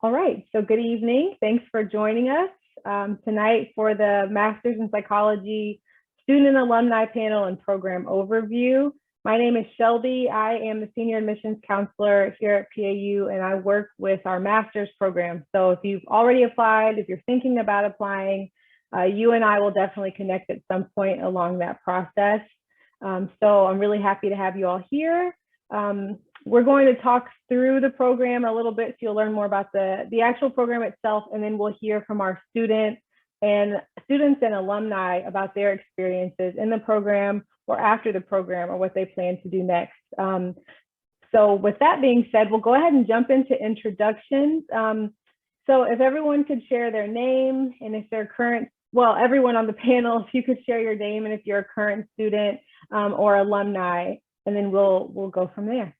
All right, so good evening. Thanks for joining us tonight for the Masters in Psychology Student and Alumni Panel and Program Overview. My name is Shelby. I am the Senior Admissions Counselor here at PAU, and I work with our Master's program. So if you've already applied, if you're thinking about applying, you and I will definitely connect at some point along that process. So I'm really happy to have you all here. We're going to talk through the program a little bit so you'll learn more about the actual program itself, and then we'll hear from our students and alumni about their experiences in the program or after the program or what they plan to do next. So with that being said, we'll go ahead and jump into introductions. So if everyone could share their name and if they're current, well, everyone on the panel, if you could share your name and if you're a current student or alumni, and then we'll go from there.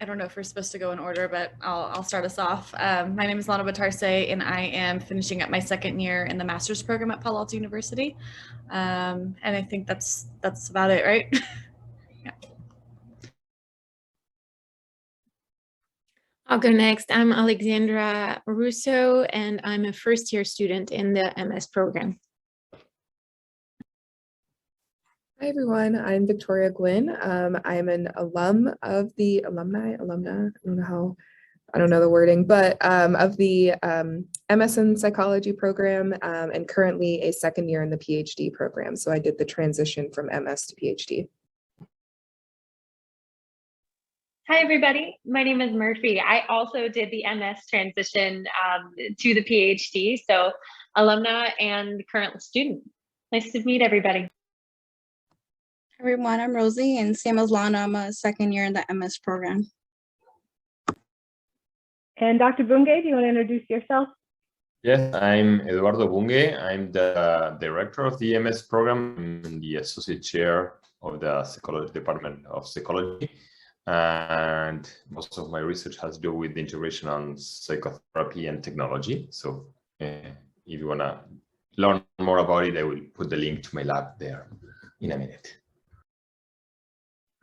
I don't know if we're supposed to go in order, but I'll start us off. My name is Lana Batarse, and I am finishing up my second year in the master's program at Palo Alto University. And I think that's about it, right? Yeah. I'll go next. I'm Alexandra Russo, and I'm a first-year student in the MS program. Hi everyone, I'm Victoria Gwynn. I'm an alum of the alumni, I don't know the wording, but of the MS in Psychology program and currently a second year in the PhD program. So I did the transition from MS to PhD. Hi everybody, my name is Murphy. I also did the MS transition to the PhD, so alumna and current student. Nice to meet everybody. Everyone, I'm Rosie, and same as Lana, I'm a second year in the MS program. And Dr. Bungay, do you want to introduce yourself? Yes, I'm Eduardo Bungay. I'm the director of the MS program and the associate chair of the Psychology Department of Psychology. And most of my research has to do with the integration on psychotherapy and technology. So if you want to learn more about it, I will put the link to my lab there in a minute.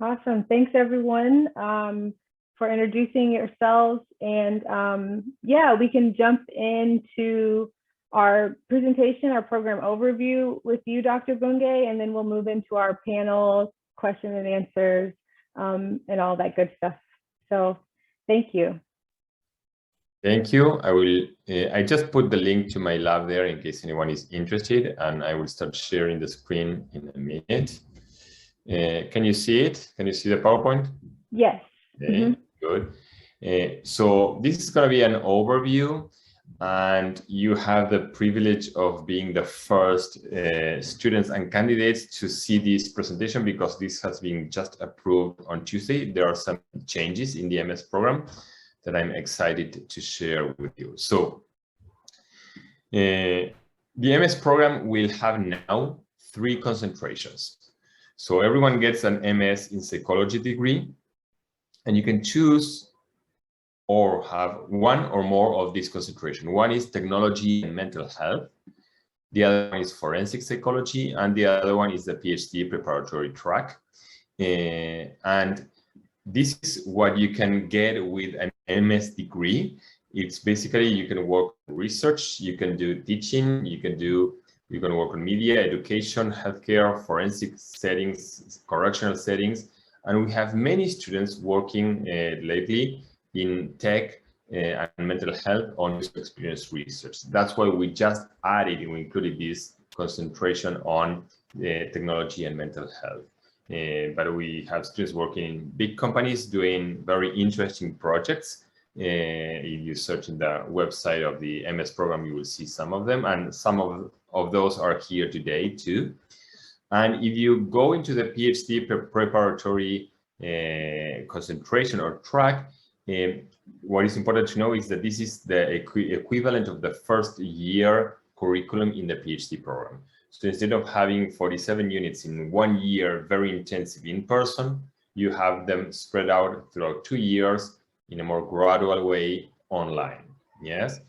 Awesome. Thanks, everyone, for introducing yourselves. And yeah, we can jump into our presentation, our program overview with you, Dr. Bungay, and then we'll move into our panel, question and answers, and all that good stuff. So thank you. Thank you. I just put the link to my lab there in case anyone is interested, and I will start sharing the screen in a minute. Can you see it? Can you see the PowerPoint? Yes. Okay, good. So this is going to be an overview, and you have the privilege of being the first students and candidates to see this presentation because this has been just approved on Tuesday. There are some changes in the MS program that I'm excited to share with you. So the MS program will have now 3 concentrations. So everyone gets an MS in psychology degree, and you can choose or have one or more of these concentrations. One is technology and mental health. The other one is forensic psychology, and the other one is the PhD preparatory track. And this is what you can get with an MS degree. It's basically you can work research, you can do teaching, you can work on media, education, healthcare, forensic settings, correctional settings. And we have many students working lately in tech and mental health on user experience research. That's why we just added and we included this concentration on technology and mental health. But we have students working in big companies doing very interesting projects. If you search in the website of the MS program, you will see some of them, and some of those are here today too. And if you go into the PhD preparatory concentration or track, what is important to know is that this is the equivalent of the first year curriculum in the PhD program. So instead of having 47 units in 1 year, very intensive in person, you have them spread out throughout 2 years in a more gradual way online. Yes.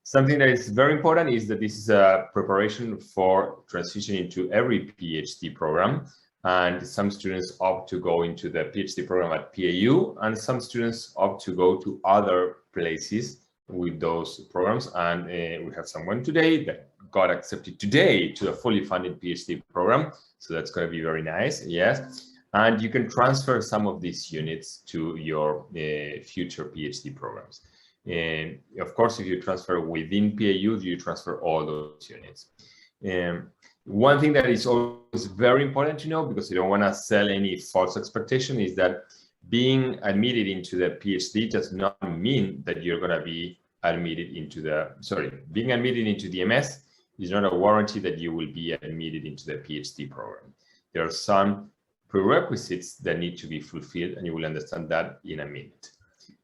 Something that is very important is that this is a preparation for transition into every PhD program. and some students opt to go into the PhD program at PAU, and some students opt to go to other places with those programs. And we have someone today that got accepted today to a fully funded PhD program, so that's going to be very nice. Yes, and you can transfer some of these units to your future PhD programs. And of course, if you transfer within PAU, you transfer all those units. One thing that is always very important to know, because you don't want to sell any false expectation, is that being admitted into the PhD does not mean that you're going to be admitted into the, being admitted into the MS is not a warranty that you will be admitted into the PhD program. There are some prerequisites that need to be fulfilled, and you will understand that in a minute.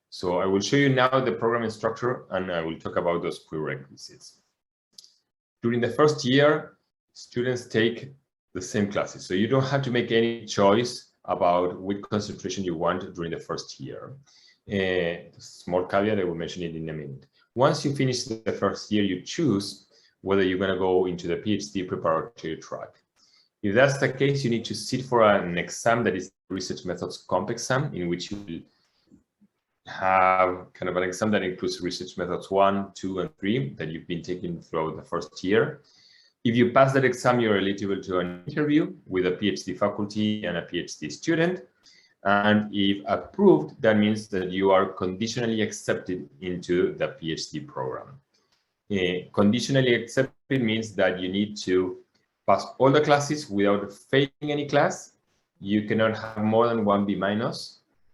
So I will show you now the program structure, and I will talk about those prerequisites. During the first year, students take the same classes, so you don't have to make any choice about which concentration you want during the first year. Small caveat, I will mention it in a minute. Once you finish the first year, you choose whether you're going to go into the PhD preparatory track. If that's the case, you need to sit for an exam that is the Research Methods Comp exam, in which you will have kind of an exam that includes Research Methods 1, 2, and 3 that you've been taking throughout the first year. If you pass that exam, you're eligible to an interview with a PhD faculty and a PhD student. And if approved, that means that you are conditionally accepted into the PhD program. Conditionally accepted means that you need to pass all the classes without failing any class. You cannot have more than 1 B-.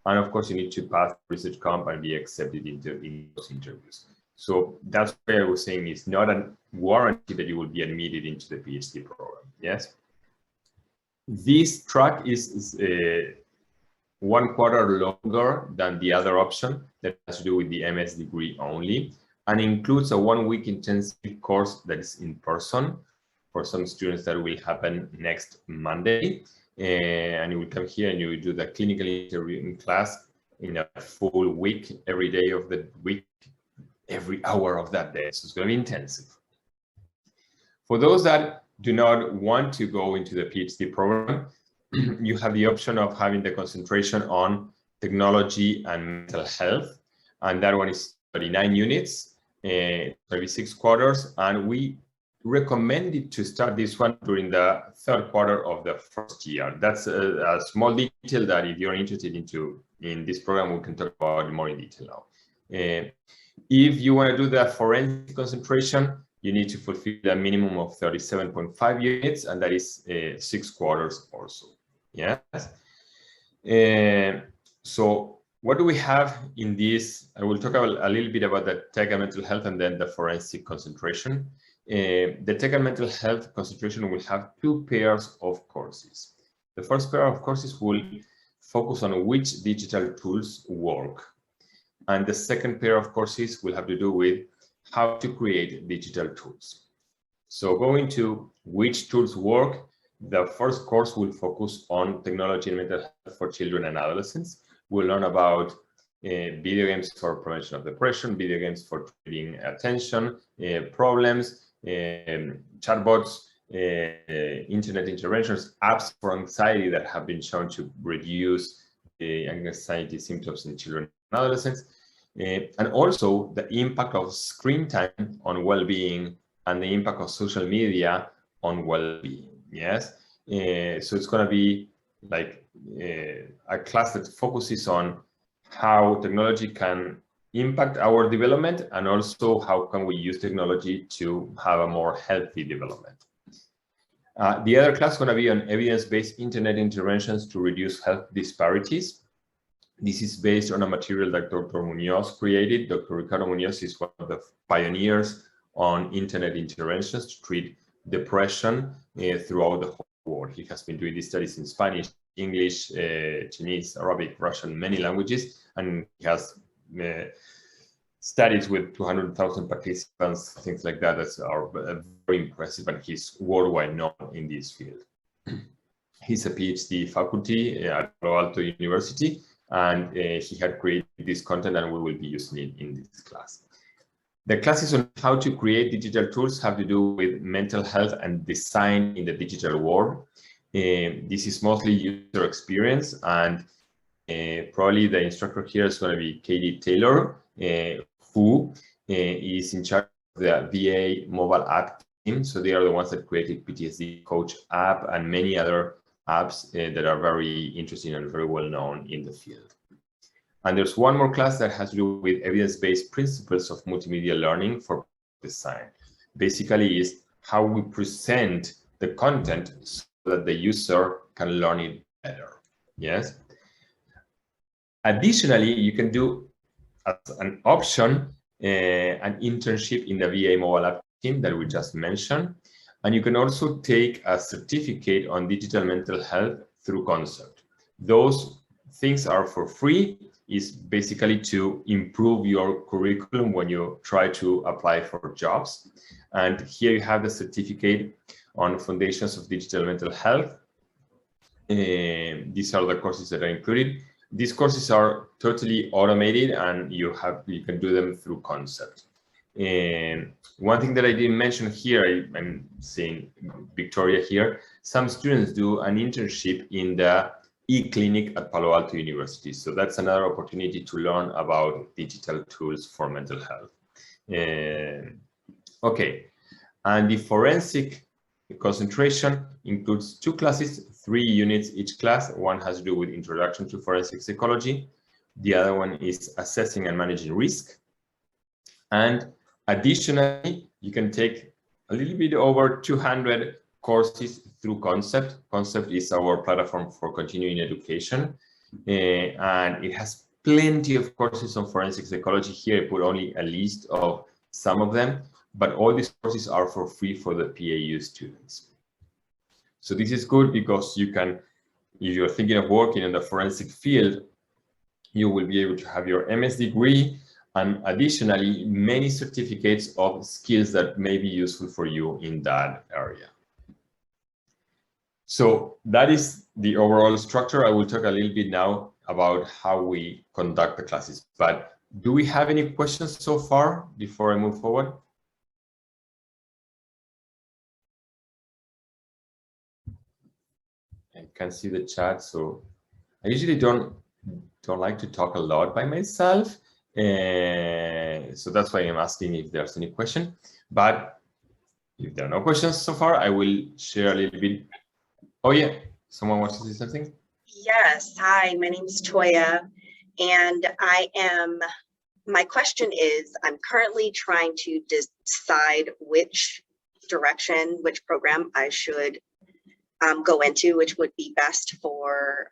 And of course, you need to pass Research Comp and be accepted into those interviews. So that's why I was saying it's not a warranty that you will be admitted into the PhD program. Yes. This track is 1 quarter longer than the other option that has to do with the MS degree only, and includes a 1-week intensive course that is in person for some students. That will happen next Monday. And you will come here and you will do the clinical interview in class in a full week, every day of the week, every hour of that day. So it's going to be intensive. For those that do not want to go into the PhD program, you have the option of having the concentration on technology and mental health. And that one is 39 units, 36 quarters. And we recommended to start this one during the 3rd quarter of the first year. That's a small detail that if you're interested in this program, we can talk about it more in detail now. If you want to do the forensic concentration, you need to fulfill a minimum of 37.5 units, and that is 6 quarters also. Yes. So what do we have in this? I will talk a little bit about the tech and mental health and then the forensic concentration. The tech and mental health concentration will have 2 pairs of courses. The first pair of courses will focus on which digital tools work. And the second pair of courses will have to do with how to create digital tools. So going to which tools work, the first course will focus on technology and mental health for children and adolescents. We'll learn about video games for prevention of depression, video games for treating attention problems, chatbots, internet interventions, apps for anxiety that have been shown to reduce anxiety symptoms in children and adolescents, and also the impact of screen time on well-being and the impact of social media on well-being. Yes, so it's going to be like a class that focuses on how technology can impact our development, and also how can we use technology to have a more healthy development. The other class is going to be on evidence-based internet interventions to reduce health disparities. This is based on a material that Dr. Munoz created. Dr. Ricardo Munoz is one of the pioneers on internet interventions to treat depression throughout the whole world. He has been doing these studies in Spanish, English, Chinese, Arabic, Russian, many languages, and he has studies with 200,000 participants, things like that. That's very impressive, and he's worldwide known in this field. He's a PhD faculty at Palo Alto University, and he had created this content, and we will be using it in this class. The classes on how to create digital tools have to do with mental health and design in the digital world. This is mostly user experience, and probably the instructor here is going to be Katie Taylor, who is in charge of the VA mobile app team. So they are the ones that created PTSD Coach app and many other apps that are very interesting and very well known in the field. And there's one more class that has to do with evidence-based principles of multimedia learning for design. Basically is how we present the content so that the user can learn it better. Yes. Additionally, you can do as an option an internship in the VA mobile app team that we just mentioned. And you can also take a certificate on digital mental health through Concept. Those things are for free. Is basically to improve your curriculum when you try to apply for jobs. And here you have the certificate on foundations of digital mental health. These are the courses that are included. These courses are totally automated, and you can do them through Concept. One thing that I didn't mention here, I'm seeing Victoria here, some students do an internship in the e-clinic at Palo Alto University. So that's another opportunity to learn about digital tools for mental health. Okay, and the forensic concentration includes 2 classes, 3 units each class. One has to do with introduction to forensic psychology. The other one is assessing and managing risk. And additionally, you can take a little bit over 200 courses through Concept. Concept is our platform for continuing education, and it has plenty of courses on forensic psychology. Here I put only a list of some of them, but all these courses are for free for the PAU students. So this is good because you can, if you're thinking of working in the forensic field, you will be able to have your MS degree and additionally many certificates of skills that may be useful for you in that area. So that is the overall structure. I will talk a little bit now about how we conduct the classes. But do we have any questions so far before I move forward? I can see the chat. So I usually don't like to talk a lot by myself. So that's why I'm asking if there's any question. But if there are no questions so far, I will share a little bit. Oh, yeah. Someone wants to say something? Yes. Hi, my name is Toya. And my question is, I'm currently trying to decide which direction, which program I should go into, which would be best for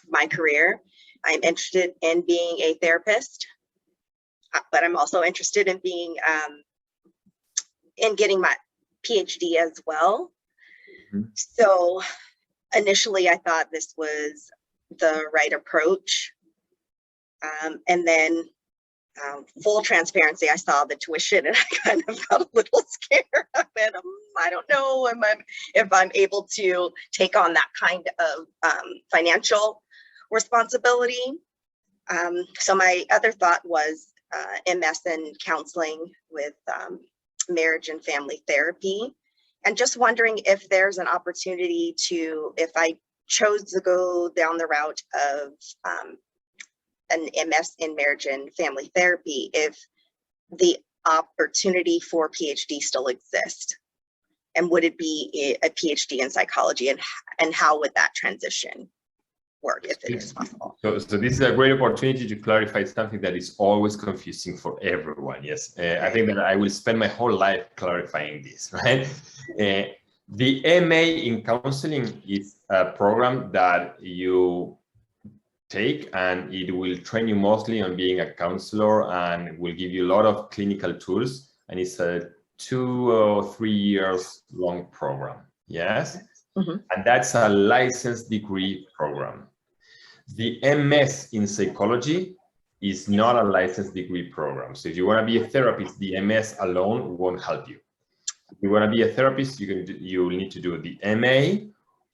my career. I'm interested in being a therapist, but I'm also interested in being in getting my PhD as well. Mm-hmm. So initially I thought this was the right approach. And then full transparency, I saw the tuition and I kind of got a little scared of it. I don't know if I'm able to take on that kind of financial responsibility. So my other thought was MS in counseling with marriage and family therapy. And just wondering if there's an opportunity to, if I chose to go down the route of an MS in marriage and family therapy, if the opportunity for PhD still exists, and would it be a PhD in psychology, and how would that transition work if it is possible? So this is a great opportunity to clarify something that is always confusing for everyone. Yes, I think that I will spend my whole life clarifying this, right? The MA in counseling is a program that you take, and it will train you mostly on being a counselor and will give you a lot of clinical tools. And it's a 2 or 3 years long program. Yes. Mm-hmm. And that's a licensed degree program. The MS in psychology is not a licensed degree program. So if you want to be a therapist, the MS alone won't help you. If you want to be a therapist, you need to do the MA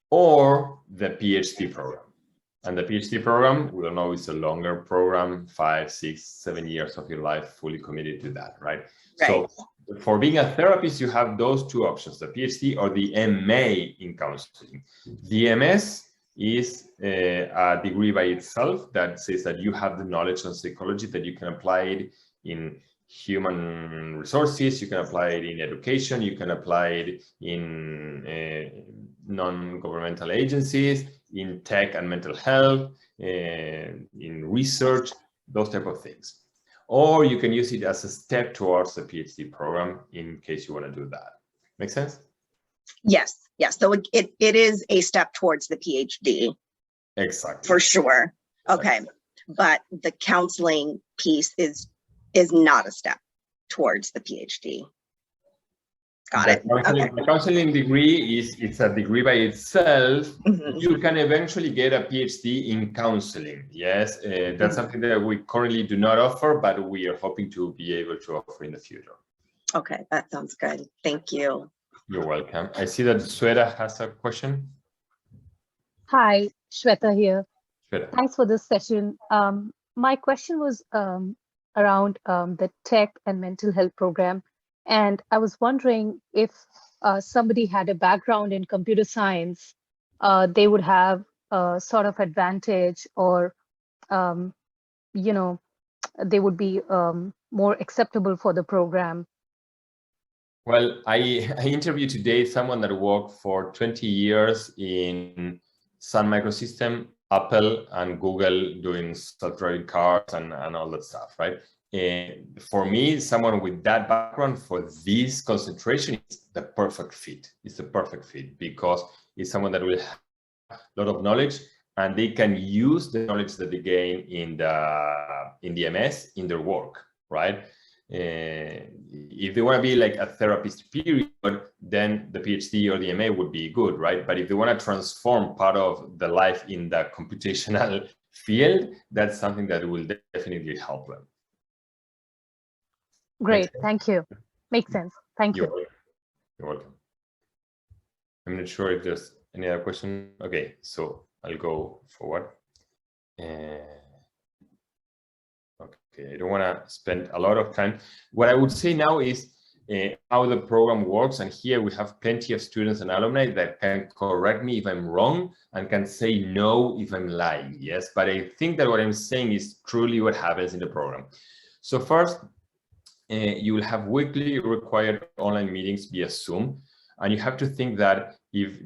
or the PhD program. And the PhD program, we all know, is a longer program, 5, 6, 7 years of your life fully committed to that, right? So for being a therapist, you have those two options, the PhD or the MA in counseling. The MS is a degree by itself that says that you have the knowledge on psychology, that you can apply it in human resources, you can apply it in education, you can apply it in non-governmental agencies, in tech and mental health, in research, those type of things. Or you can use it as a step towards the PhD program in case you want to do that. Make sense? Yes, yes. So it is a step towards the PhD. Exactly. For sure. Okay. But the counseling piece is not a step towards the PhD. Got it. Okay. The counseling degree it's a degree by itself. Mhm. You can eventually get a PhD in counseling. Yes, that's something that we currently do not offer, but we are hoping to be able to offer in the future. Okay, that sounds good. Thank you. You're welcome. I see that Sweta has a question. Hi, Shweta here. Sweta. Thanks for this session. My question was around the tech and mental health program. And I was wondering if somebody had a background in computer science, they would have a sort of advantage, or, they would be more acceptable for the program. Well, I interviewed today someone that worked for 20 years in Sun Microsystem, Apple, and Google doing self-driving cars and all that stuff, right? For me, someone with that background for this concentration is the perfect fit. It's the perfect fit because it's someone that will have a lot of knowledge and they can use the knowledge that they gain in the MS in their work, right? If they want to be like a therapist period, then the PhD or the MA would be good, right? But if they want to transform part of the life in the computational field, that's something that will definitely help them. Great, thank you. Makes sense. Thank you. You're welcome. I'm not sure if there's any other question. Okay, so I'll go forward. Okay, I don't want to spend a lot of time. What I would say now is how the program works. And here we have plenty of students and alumni that can correct me if I'm wrong and can say no if I'm lying. Yes, but I think that what I'm saying is truly what happens in the program. So first, you will have weekly required online meetings via Zoom. And you have to think that if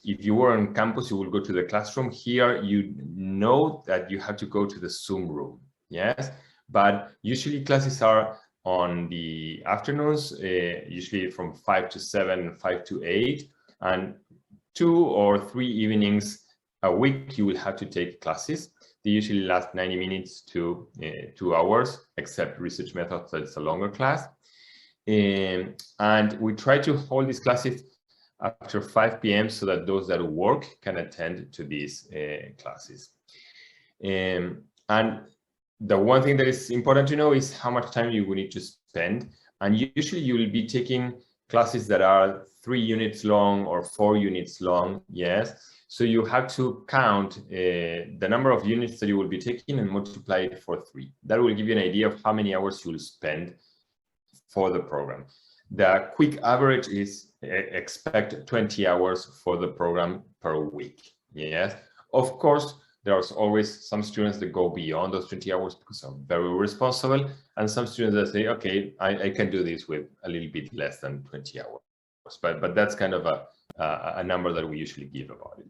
you were on campus, you will go to the classroom. Here, you know that you have to go to the Zoom room. Yes. But usually classes are on the afternoons, usually from 5 to 7, 5 to 8, and 2 or 3 evenings a week you will have to take classes. They usually last 90 minutes to 2 hours, except research methods, that it's a longer class. And we try to hold these classes after 5 p.m. so that those that work can attend to these classes. And the one thing that is important to know is how much time you will need to spend. And usually you will be taking classes that are 3 units long or 4 units long. Yes. So you have to count the number of units that you will be taking and multiply it for 3. That will give you an idea of how many hours you will spend for the program. The quick average is expect 20 hours for the program per week. Yes. Of course, there's always some students that go beyond those 20 hours because they're very responsible, and some students that say, okay, I can do this with a little bit less than 20 hours. But that's kind of a number that we usually give about it.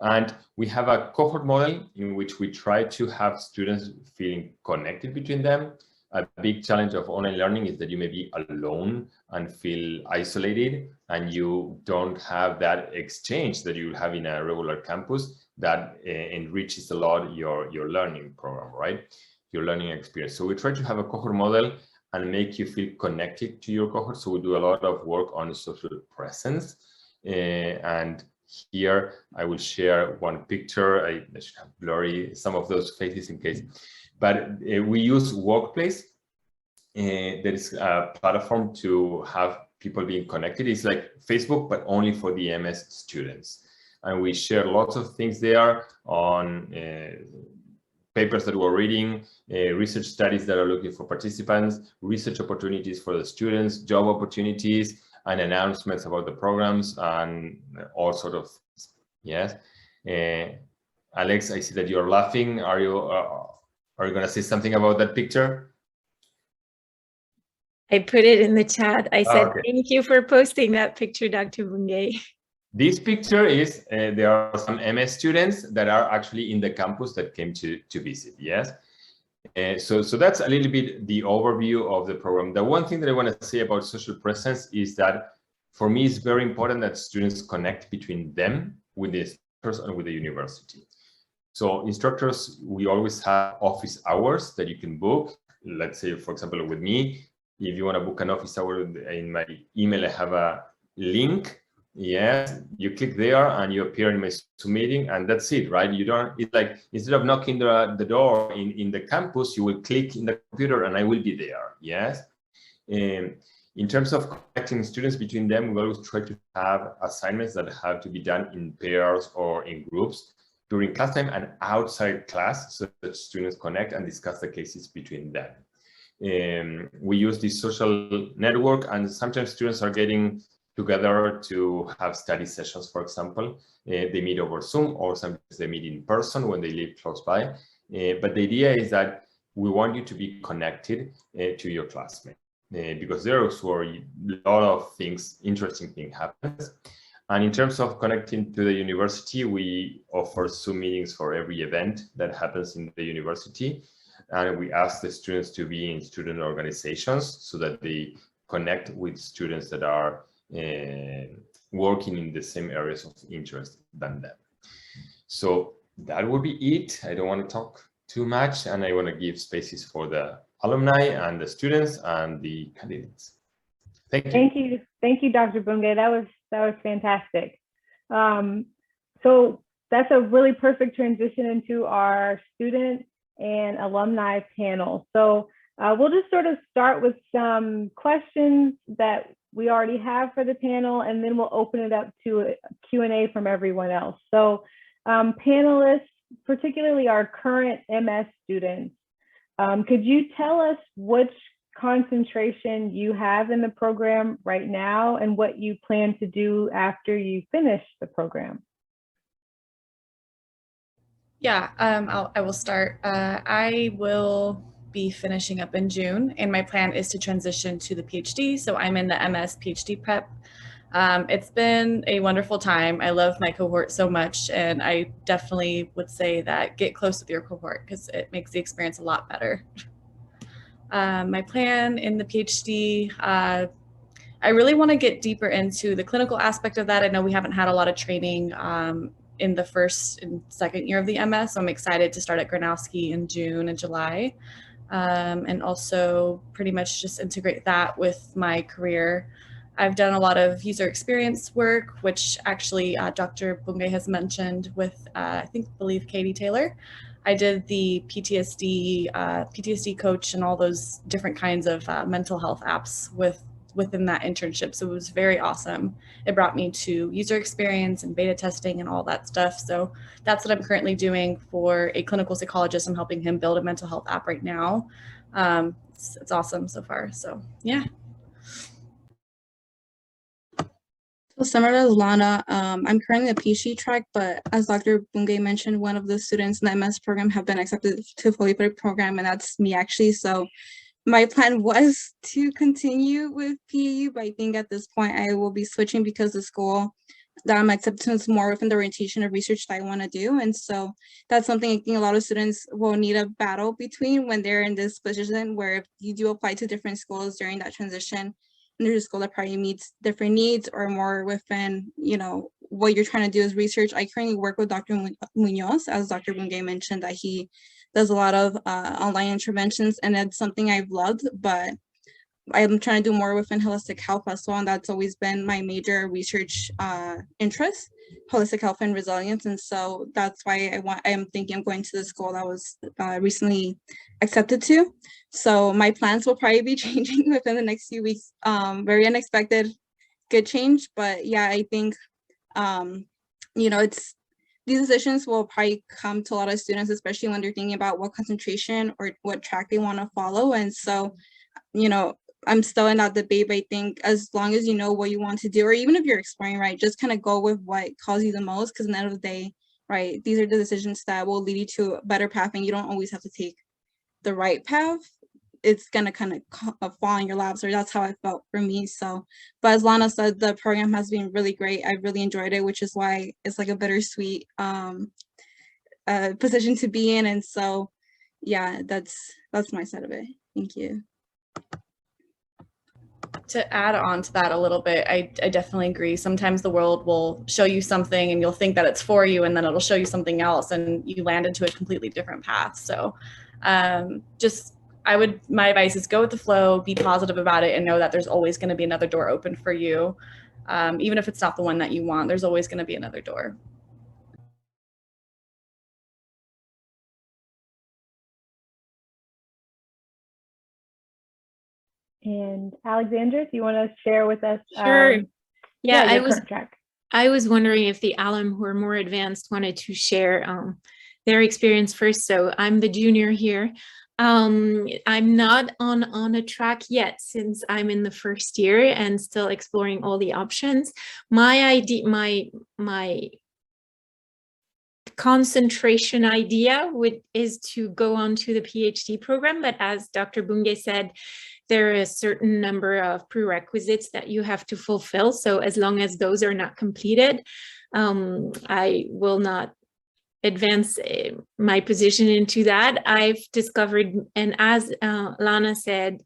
And we have a cohort model in which we try to have students feeling connected between them. A big challenge of online learning is that you may be alone and feel isolated, and you don't have that exchange that you have in a regular campus that enriches a lot your learning program, right? Your learning experience. So we try to have a cohort model and make you feel connected to your cohort. So we do a lot of work on social presence. And here I will share one picture. I should have blurry some of those faces in case. But we use Workplace. That is a platform to have people being connected. It's like Facebook, but only for the MS students. And we share lots of things there on papers that we're reading, research studies that are looking for participants, research opportunities for the students, job opportunities, and announcements about the programs and all sort of things. Yes. Alex, I see that you're laughing. Are you going to say something about that picture? I put it in the chat. I said, okay. Thank you for posting that picture, Dr. Bungay. This picture is, there are some MS students that are actually in the campus that came to visit, yes? So that's a little bit the overview of the program. The one thing that I want to say about social presence is that for me, it's very important that students connect between them with the instructors and with the university. So instructors, we always have office hours that you can book. Let's say, for example, with me, if you want to book an office hour in my email, I have a link. Yes, you click there and you appear in my Zoom meeting, and that's it, right? You don't, it's like, instead of knocking the door in the campus, you will click in the computer and I will be there. Yes. In terms of connecting students between them, we always try to have assignments that have to be done in pairs or in groups during class time and outside class, so that students connect and discuss the cases between them. We use this social network, and sometimes students are getting together to have study sessions, for example. They meet over Zoom, or sometimes they meet in person when they live close by. But the idea is that we want you to be connected to your classmates, because there's where a lot of things, interesting things happens. And in terms of connecting to the university, we offer Zoom meetings for every event that happens in the university. And we ask the students to be in student organizations so that they connect with students that are working in the same areas of interest than them. So that would be it. I don't want to talk too much, and I want to give spaces for the alumni and the students and the candidates. Thank you. Thank you, Dr. Bungay. That was fantastic. So that's a really perfect transition into our student and alumni panel. So we'll just sort of start with some questions that we already have for the panel, and then we'll open it up to a Q&A from everyone else. So panelists, particularly our current MS students, could you tell us which concentration you have in the program right now and what you plan to do after you finish the program? Yeah, I will start. I will be finishing up in June, and my plan is to transition to the PhD. So I'm in the MS PhD prep. It's been a wonderful time. I love my cohort so much, and I definitely would say that get close with your cohort because it makes the experience a lot better. My plan in the PhD, I really want to get deeper into the clinical aspect of that. I know we haven't had a lot of training in the first and second year of the MS, so I'm excited to start at Gronowski in June and July, and also pretty much just integrate that with my career. I've done a lot of user experience work, which actually Dr. Bungay has mentioned with, I believe Katie Taylor. I did the PTSD coach and all those different kinds of mental health apps within that internship. So it was very awesome. It brought me to user experience and beta testing and all that stuff. So that's what I'm currently doing for a clinical psychologist. I'm helping him build a mental health app right now. It's awesome so far. So yeah. So similar to Lana, I'm currently in the PhD track, but as Dr. Bungay mentioned, one of the students in the MS program have been accepted to a fully paid program, and that's me actually. So my plan was to continue with PAU, but I think at this point I will be switching because the school that I'm accepted to is more within the orientation of research that I want to do. And so that's something I think a lot of students will need a battle between when they're in this position where if you do apply to different schools during that transition, and there's a school that probably meets different needs or more within, you know, what you're trying to do is research. I currently work with Dr. Munoz, as Dr. Bungay mentioned, that he does a lot of online interventions, and it's something I've loved, but I'm trying to do more within holistic health as well, and that's always been my major research interest, holistic health and resilience. And so that's why I am thinking of going to the school that was recently accepted to. So my plans will probably be changing within the next few weeks. Very unexpected, good change, but yeah, I think you know, these decisions will probably come to a lot of students, especially when they're thinking about what concentration or what track they want to follow. And so, you know, I'm still in that debate, but I think as long as you know what you want to do, or even if you're exploring, right, just kind of go with what calls you the most, because at the end of the day, right, these are the decisions that will lead you to a better path, and you don't always have to take the right path. It's gonna kind of fall in your laps, or that's how I felt for me. So, but as Lana said, the program has been really great. I really enjoyed it, which is why it's like a bittersweet position to be in. And so, yeah, that's my side of it. Thank you. To add on to that a little bit, I definitely agree. Sometimes the world will show you something and you'll think that it's for you, and then it'll show you something else and you land into a completely different path. So my advice is go with the flow, be positive about it, and know that there's always going to be another door open for you. Even if it's not the one that you want, there's always going to be another door. And Alexandra, do you want to share with us? Sure. Yeah, your current track? I was wondering if the alum who are more advanced wanted to share their experience first. So I'm the junior here. I'm not on a track yet, since I'm in the first year and still exploring all the options. My concentration idea is to go on to the PhD program, but as Dr. Bungay said, there are a certain number of prerequisites that you have to fulfill. So as long as those are not completed, I will not advance my position into that. I've discovered, and as Lana said,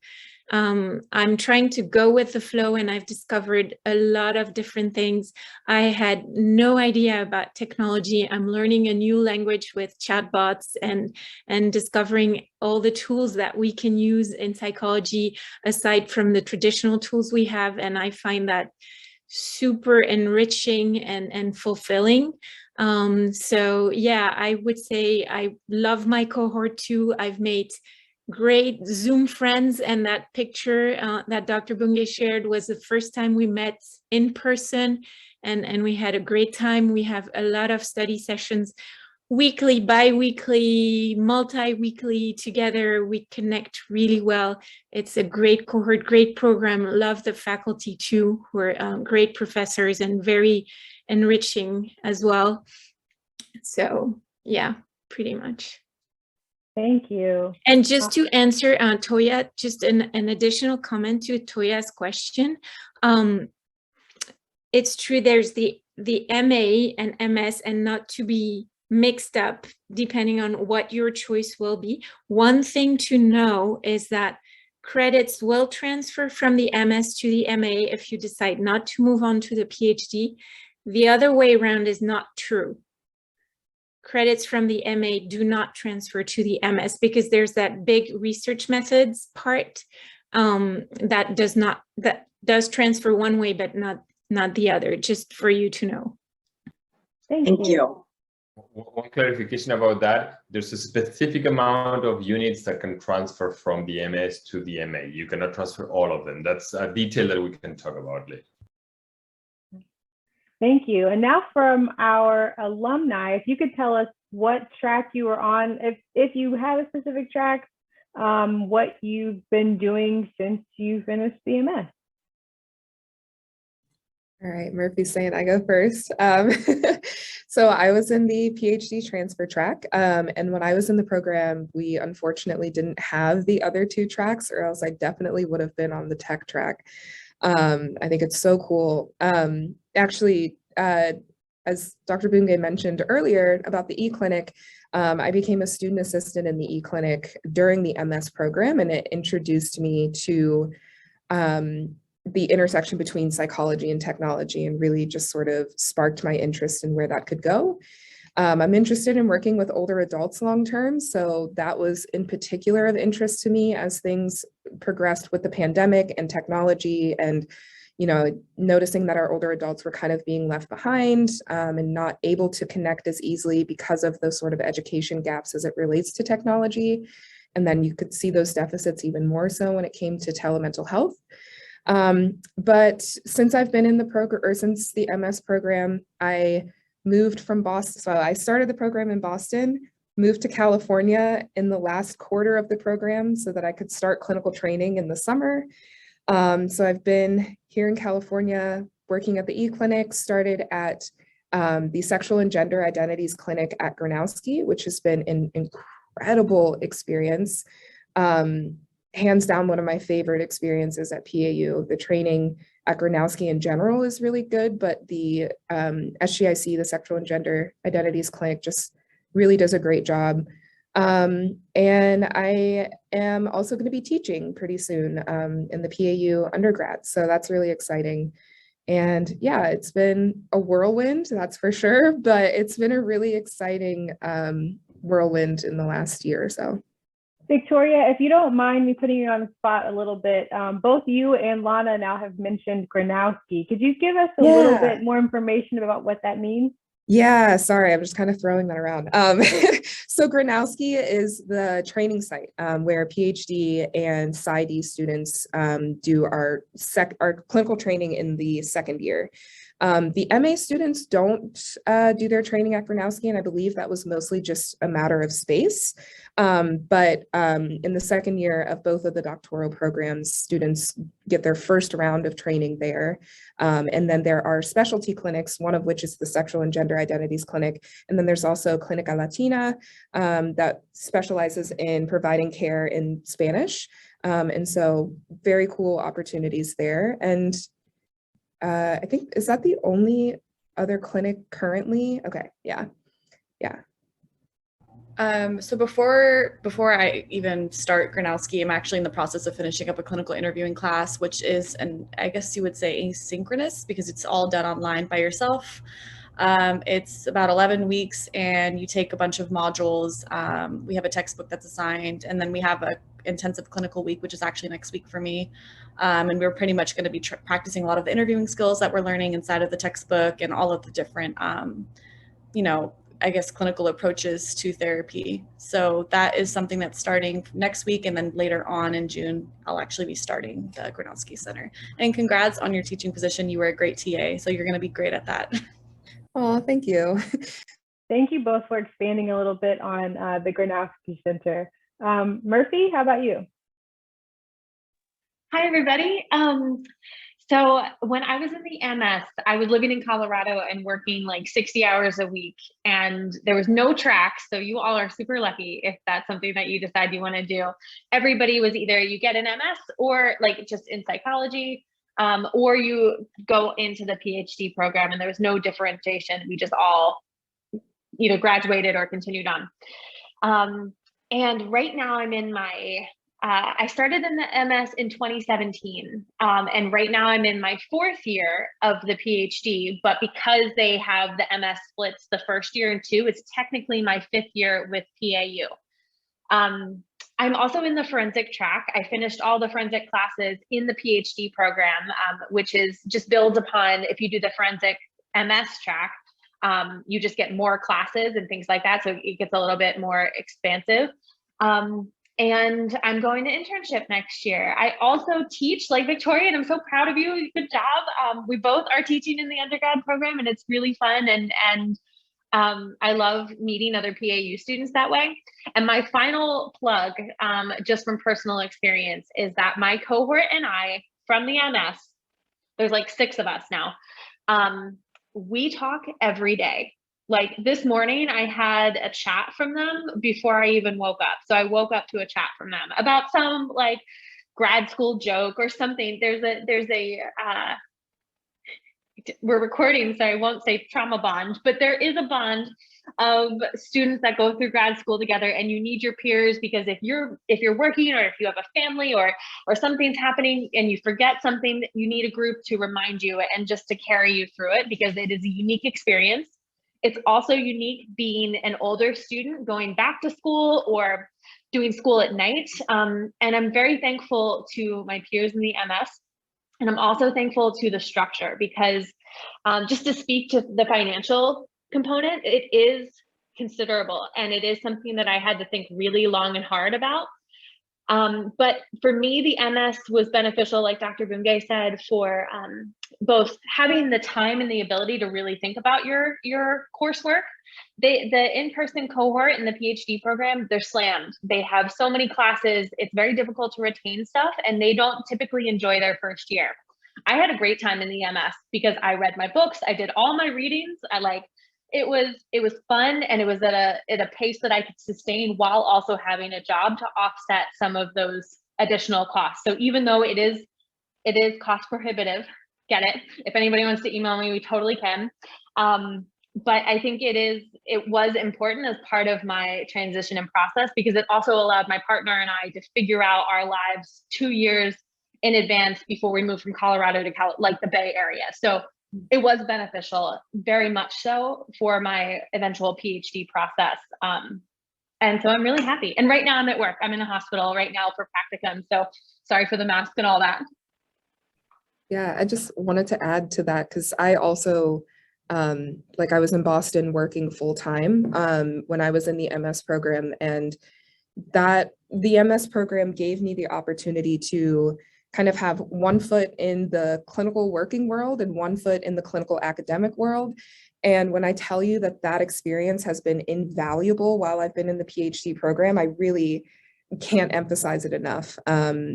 I'm trying to go with the flow, and I've discovered a lot of different things. I had no idea about technology. I'm learning a new language with chatbots and discovering all the tools that we can use in psychology aside from the traditional tools we have. And I find that super enriching and fulfilling. So yeah, I would say I love my cohort too. I've made great Zoom friends, and that picture that Dr. Bungay shared was the first time we met in person, and we had a great time. We have a lot of study sessions, weekly, bi-weekly, multi-weekly together. We connect really well. It's a great cohort, great program. Love the faculty too, who are great professors and very enriching as well. So yeah, pretty much. Thank you. And just to answer Toya, just an additional comment to Toya's question. It's true, there's the MA and MS, and not to be mixed up depending on what your choice will be. One thing to know is that credits will transfer from the MS to the MA if you decide not to move on to the PhD. The other way around is not true. Credits from the MA do not transfer to the MS, because there's that big research methods part that does transfer one way, but not the other, just for you to know. Thank you. One clarification about that, there's a specific amount of units that can transfer from the MS to the MA. You cannot transfer all of them. That's a detail that we can talk about later. Thank you. And now from our alumni, if you could tell us what track you were on, if you have a specific track, what you've been doing since you finished the MS. All right, Murphy's saying I go first. So I was in the PhD transfer track, and when I was in the program, we unfortunately didn't have the other two tracks, or else I definitely would have been on the tech track. I think it's so cool. Actually, as Dr. Bungay mentioned earlier about the e-clinic, I became a student assistant in the e-clinic during the MS program, and it introduced me to the intersection between psychology and technology, and really just sort of sparked my interest in where that could go. I'm interested in working with older adults long-term, so that was in particular of interest to me as things progressed with the pandemic and technology, and noticing that our older adults were kind of being left behind and not able to connect as easily because of those sort of education gaps as it relates to technology. And then you could see those deficits even more so when it came to telemental health. But since I've been in the program, or since the MS program, I moved from Boston. So I started the program in Boston, moved to California in the last quarter of the program so that I could start clinical training in the summer. So I've been here in California working at the E-Clinic, started at the Sexual and Gender Identities Clinic at Gronowski, which has been an incredible experience. Hands down, one of my favorite experiences at PAU. The training at Gronowski in general is really good, but the SGIC, the Sexual and Gender Identities Clinic, just really does a great job. And I am also going to be teaching pretty soon in the PAU undergrad, so that's really exciting. And yeah, it's been a whirlwind, that's for sure, but it's been a really exciting whirlwind in the last year or so. Victoria, if you don't mind me putting you on the spot a little bit, both you and Lana now have mentioned Gronowski. Could you give us a little bit more information about what that means? Yeah, sorry, I'm just kind of throwing that around. So Gronowski is the training site where PhD and PsyD students do our clinical training in the second year. The MA students don't do their training at Gronowski, and I believe that was mostly just a matter of space. But in the second year of both of the doctoral programs, students get their first round of training there. And then there are specialty clinics, one of which is the Sexual and Gender Identities Clinic. And then there's also Clinica Latina that specializes in providing care in Spanish. And so very cool opportunities there. And I think, is that the only other clinic currently? Okay, yeah. So before I even start Gronowski, I'm actually in the process of finishing up a clinical interviewing class, which is, I guess you would say, asynchronous because it's all done online by yourself. It's about 11 weeks and you take a bunch of modules. We have a textbook that's assigned, and then we have a intensive clinical week, which is actually next week for me. And we're pretty much going to be practicing a lot of the interviewing skills that we're learning inside of the textbook and all of the different, I guess, clinical approaches to therapy. So that is something that's starting next week. And then later on in June, I'll actually be starting the Gronowski Center. And congrats on your teaching position. You were a great TA, so you're going to be great at that. Oh, thank you. Thank you both for expanding a little bit on the Gronowski Center. Murphy, how about you? Hi, everybody. So when I was in the MS, I was living in Colorado and working like 60 hours a week, and there was no track. So you all are super lucky if that's something that you decide you want to do. Everybody was either you get an MS or like just in psychology, or you go into the PhD program, and there was no differentiation. We just all either graduated or continued on. And right now I'm in my I started in the MS in 2017, and right now I'm in my fourth year of the PhD, but because they have the MS splits the first year and two, it's technically my fifth year with PAU. I'm also in the forensic track. I finished all the forensic classes in the PhD program, which is just builds upon if you do the forensic MS track, you just get more classes and things like that. So it gets a little bit more expansive. And I'm going to internship next year. I also teach like Victoria, and I'm so proud of you. Good job. We both are teaching in the undergrad program, and it's really fun. And I love meeting other PAU students that way. And my final plug, just from personal experience, is that my cohort and I from the MS, there's like 6 of us now, we talk every day. Like this morning, I had a chat from them before I even woke up. So I woke up to a chat from them about some like grad school joke or something. We're recording, so I won't say trauma bond, but there is a bond of students that go through grad school together, and you need your peers, because if you're working or if you have a family or something's happening and you forget something, you need a group to remind you and just to carry you through it, because it is a unique experience. It's also unique being an older student going back to school or doing school at night. And I'm very thankful to my peers in the MS. And I'm also thankful to the structure, because just to speak to the financial component, it is considerable. And it is something that I had to think really long and hard about. But for me, the MS was beneficial, like Dr. Bungay said, for both having the time and the ability to really think about your coursework. The in-person cohort in the PhD program, they're slammed. They have so many classes. It's very difficult to retain stuff, and they don't typically enjoy their first year. I had a great time in the MS because I read my books. I did all my readings. It was fun, and it was at a pace that I could sustain while also having a job to offset some of those additional costs. So even though it is cost prohibitive, get it. If anybody wants to email me, we totally can. But I think it was important as part of my transition and process, because it also allowed my partner and I to figure out our lives 2 years in advance before we moved from Colorado to the Bay Area. So it was beneficial, very much so, for my eventual PhD process. And so I'm really happy. And right now I'm at work. I'm in a hospital right now for practicum. So sorry for the mask and all that. Yeah, I just wanted to add to that, because I also, I was in Boston working full time when I was in the MS program, and the MS program gave me the opportunity to kind of have one foot in the clinical working world and one foot in the clinical academic world. And when I tell you that experience has been invaluable while I've been in the PhD program, I really can't emphasize it enough.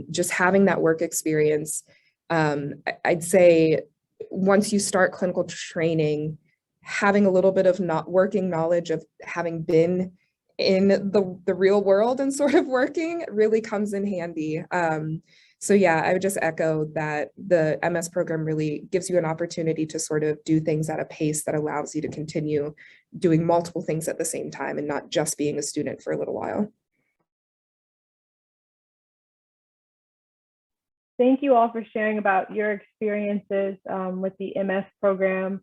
Just having that work experience, I'd say once you start clinical training, having a little bit of working knowledge of having been in the real world and sort of working really comes in handy. So yeah, I would just echo that the MS program really gives you an opportunity to sort of do things at a pace that allows you to continue doing multiple things at the same time and not just being a student for a little while. Thank you all for sharing about your experiences with the MS program.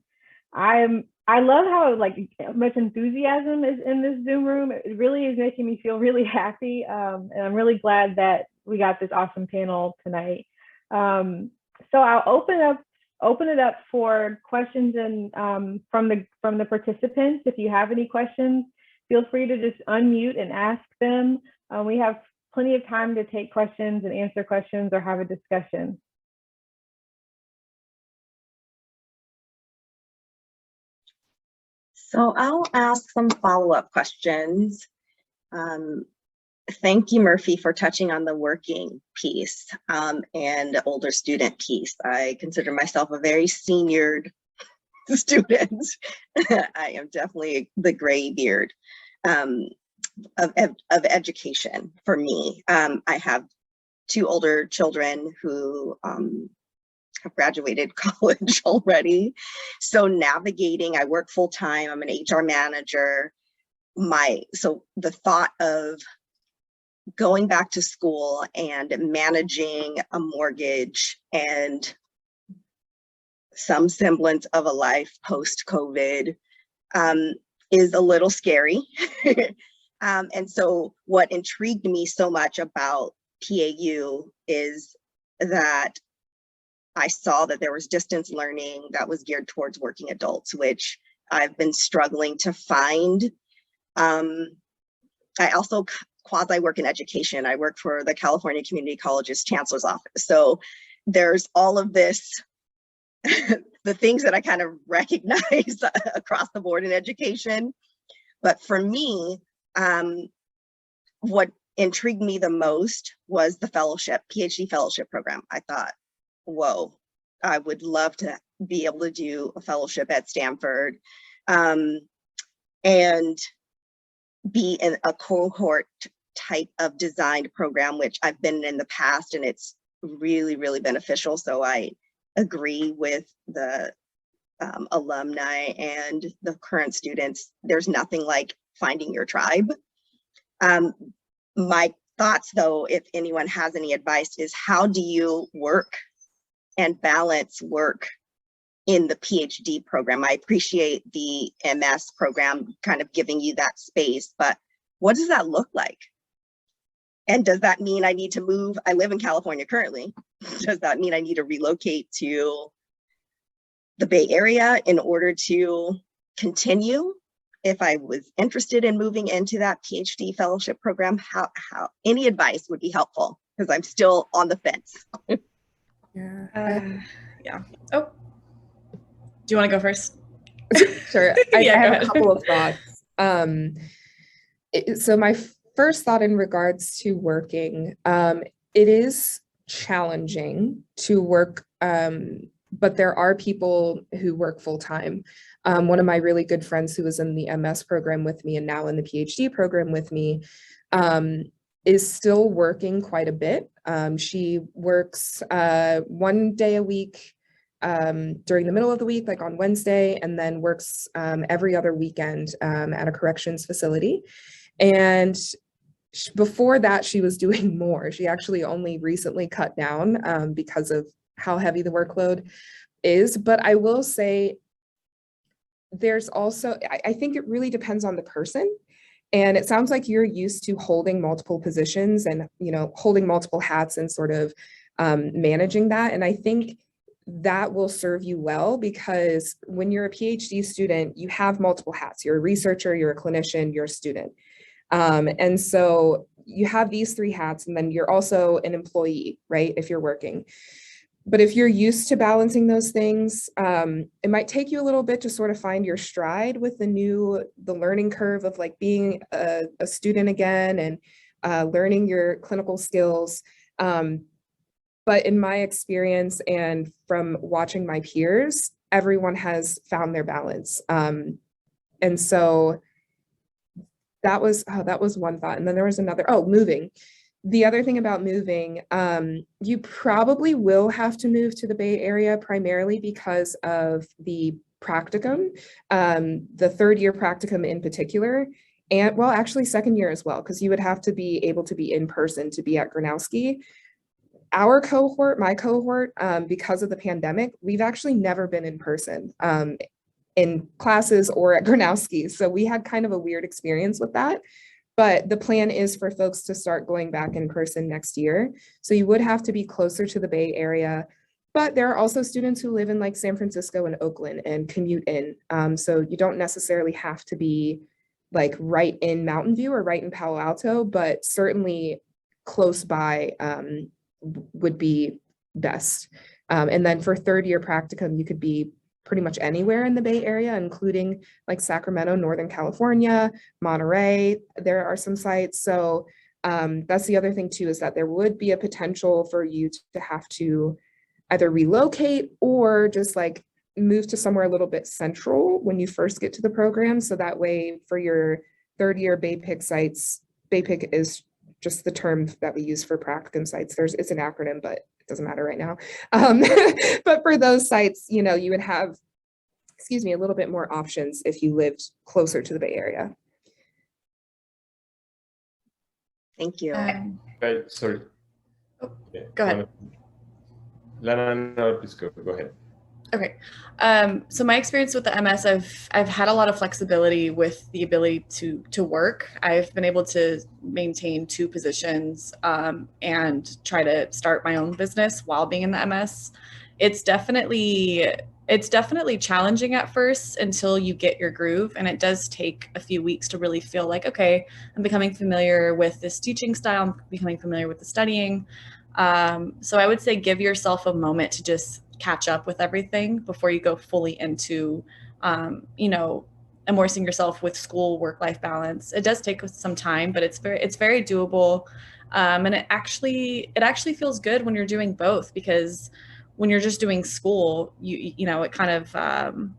I love how much enthusiasm is in this Zoom room. It really is making me feel really happy, and I'm really glad that we got this awesome panel tonight. So I'll open it up for questions and from the participants. If you have any questions, feel free to just unmute and ask them. We have plenty of time to take questions and answer questions or have a discussion. So I'll ask some follow-up questions. Thank you, Murphy, for touching on the working piece and older student piece. I consider myself a very seniored student. I am definitely the gray beard of education for me. I have 2 older children who have graduated college already. So navigating, I work full time, I'm an HR manager. So the thought of going back to school and managing a mortgage and some semblance of a life post-COVID is a little scary. And so what intrigued me so much about PAU is that I saw that there was distance learning that was geared towards working adults, which I've been struggling to find. I also quasi work in education. I work for the California Community College's Chancellor's Office. So there's all of this, the things that I kind of recognize across the board in education. But for me, what intrigued me the most was the fellowship, PhD fellowship program. I thought, whoa, I would love to be able to do a fellowship at Stanford and be in a cohort type of designed program, which I've been in the past, and it's really, really beneficial. So I agree with the alumni and the current students. There's nothing like finding your tribe. My thoughts, though, if anyone has any advice, is how do you work and balance work in the PhD program? I appreciate the MS program kind of giving you that space, but what does that look like? And does that mean I need to move? I live in California currently. Does that mean I need to relocate to the Bay Area in order to continue? if I was interested in moving into that PhD fellowship program, how any advice would be helpful, because I'm still on the fence. Yeah. Yeah. Oh, do you want to go first? Sure. I have a couple of thoughts. So my first thought in regards to working, it is challenging to work, but there are people who work full time. One of my really good friends who was in the MS program with me and now in the PhD program with me is still working quite a bit. She works 1 day a week during the middle of the week, like on Wednesday, and then works every other weekend at a corrections facility. And before that, she was doing more. She actually only recently cut down because of how heavy the workload is. But I will say there's also, I think it really depends on the person. And it sounds like you're used to holding multiple positions and, holding multiple hats and sort of managing that. And I think that will serve you well, because when you're a PhD student, you have multiple hats. You're a researcher, you're a clinician, you're a student. And so you have these 3 hats, and then you're also an employee, right? If you're working. But if you're used to balancing those things, it might take you a little bit to sort of find your stride with the learning curve of like being a student again and learning your clinical skills. But in my experience and from watching my peers, everyone has found their balance. And so that was one thought. And then there was another, moving. The other thing about moving, you probably will have to move to the Bay Area primarily because of the practicum, the 3rd year practicum in particular, and well, actually 2nd year as well, because you would have to be able to be in person to be at Gronowski. Our cohort, my cohort, because of the pandemic, we've actually never been in person in classes or at Gronowski. So we had kind of a weird experience with that. But the plan is for folks to start going back in person next year. So you would have to be closer to the Bay Area. But there are also students who live in like San Francisco and Oakland and commute in. So you don't necessarily have to be like right in Mountain View or right in Palo Alto, but certainly close by would be best. And then for 3rd year practicum, you could be pretty much anywhere in the Bay Area, including like Sacramento, Northern California, Monterey. There are some sites. So that's the other thing too, is that there would be a potential for you to have to either relocate or just like move to somewhere a little bit central when you first get to the program. So that way for your 3rd year BAPIC sites, BAPIC is just the term that we use for practicum sites. It's an acronym, but it doesn't matter right now. But for those sites, you would have, a little bit more options if you lived closer to the Bay Area. Thank you. Okay, sorry. Yeah, go ahead. Lana, no, please go ahead. Okay. So my experience with the MS, I've had a lot of flexibility with the ability to work. I've been able to maintain 2 positions and try to start my own business while being in the MS. It's definitely challenging at first until you get your groove, and it does take a few weeks to really feel like, okay, I'm becoming familiar with this teaching style, I'm becoming familiar with the studying. So I would say give yourself a moment to just catch up with everything before you go fully into, immersing yourself with school work-life balance. It does take some time, but it's very doable. And it actually feels good when you're doing both, because when you're just doing school, it kind of,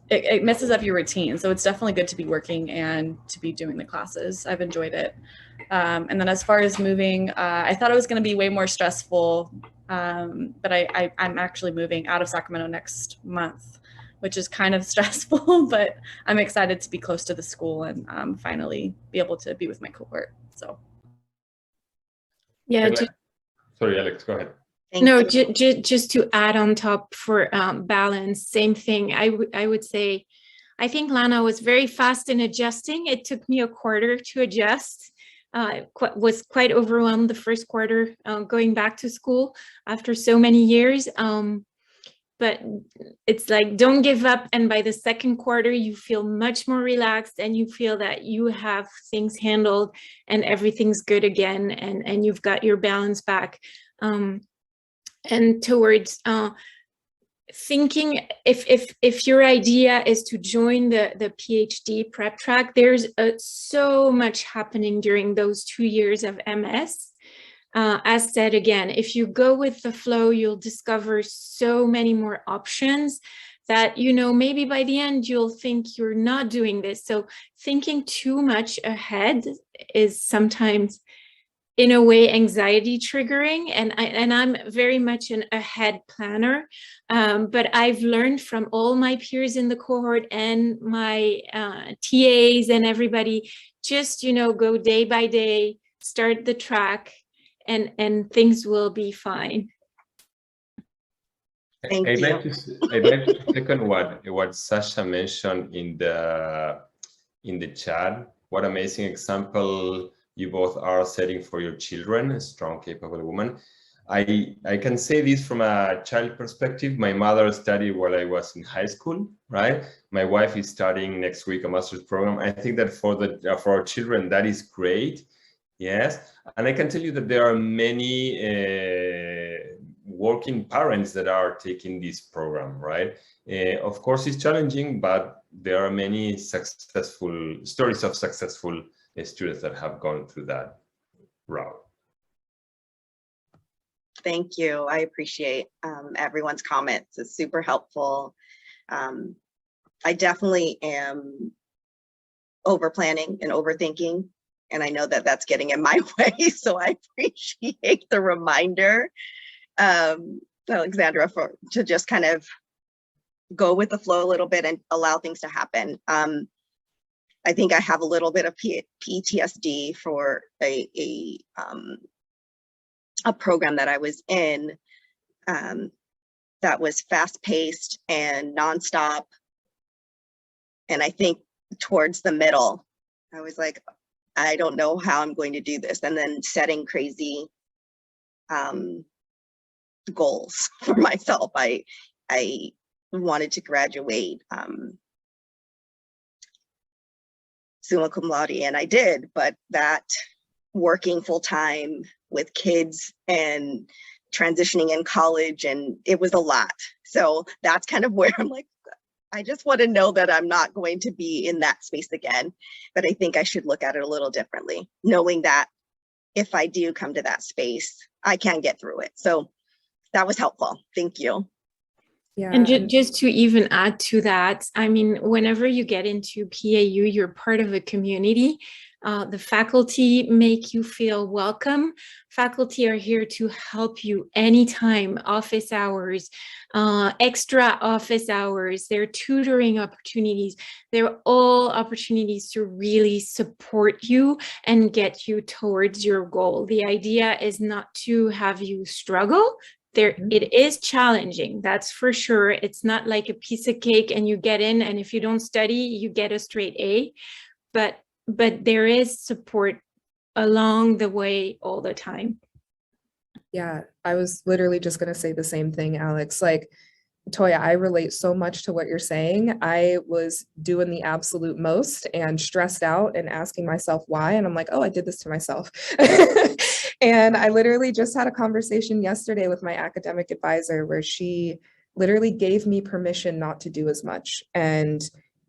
it messes up your routine. So it's definitely good to be working and to be doing the classes. I've enjoyed it. And then as far as moving, I thought it was going to be way more stressful, but I'm actually moving out of Sacramento next month, which is kind of stressful, but I'm excited to be close to the school and finally be able to be with my cohort. So. Yeah. Sorry, Alex, go ahead. Just to add on top for balance, same thing. I would say, I think Lana was very fast in adjusting. It took me a quarter to adjust. Was quite overwhelmed the first quarter going back to school after so many years. but it's like, don't give up. And by the second quarter, you feel much more relaxed and you feel that you have things handled and everything's good again, and you've got your balance back. And towards thinking, if your idea is to join the PhD prep track, there's so much happening during those 2 years of MS. As said again, if you go with the flow, you'll discover so many more options that, you know, maybe by the end you'll think you're not doing this. So thinking too much ahead is sometimes, in a way, anxiety triggering, and I'm very much an ahead planner, but I've learned from all my peers in the cohort and my TAs and everybody, just, you know, go day by day, start the track, and things will be fine. Thank I'd you. like to second what Sasha mentioned in the chat. What amazing example you both are setting for your children, a strong, capable woman. I can say this from a child perspective. My mother studied while I was in high school, right? My wife is starting next week a master's program. I think that for our children, that is great. Yes, and I can tell you that there are many working parents that are taking this program, right? Of course, it's challenging, but there are many successful stories of successful students that have gone through that route. Thank you. I appreciate everyone's comments. It's super helpful. I definitely am over planning and overthinking, and I know that that's getting in my way. So I appreciate the reminder, Alexandra, to just kind of go with the flow a little bit and allow things to happen. I think I have a little bit of PTSD for a program that I was in that was fast-paced and nonstop. And I think towards the middle, I was like, I don't know how I'm going to do this. And then setting crazy goals for myself. I wanted to graduate summa cum laude, and I did, but that working full-time with kids and transitioning in college, and it was a lot. So that's kind of where I'm like, I just want to know that I'm not going to be in that space again. But I think I should look at it a little differently, knowing that if I do come to that space, I can get through it. So that was helpful. Thank you. Yeah. And just to even add to that, I mean, whenever you get into PAU, you're part of a community. The faculty make you feel welcome. Faculty are here to help you anytime, office hours, extra office hours, there are tutoring opportunities. They're all opportunities to really support you and get you towards your goal. The idea is not to have you struggle. It is challenging, that's for sure. It's not like a piece of cake and you get in, and if you don't study, you get a straight A. But there is support along the way all the time. Yeah, I was literally just going to say the same thing, Alex. Like, Toya, I relate so much to what you're saying. I was doing the absolute most and stressed out and asking myself why. And I'm like, oh, I did this to myself. And I literally just had a conversation yesterday with my academic advisor where she literally gave me permission not to do as much. And